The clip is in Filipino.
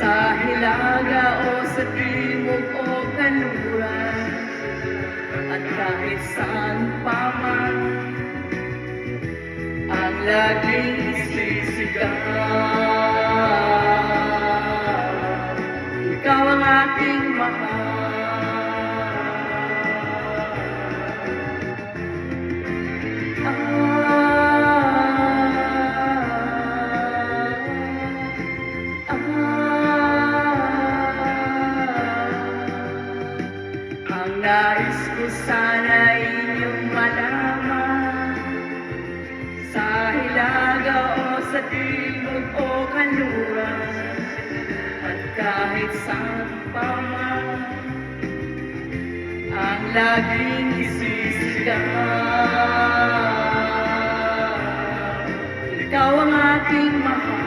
Sa hilaga o sa timog o kanluran, at kahit saan pa man ang laging isisigaw. Ikaw ang aking mahal. Ang nais ko sana inyong malaman, sa hilaga o sa timog o kanluran, at kahit saan pa man ang laging isisigaw. Ikaw ang aking mahal.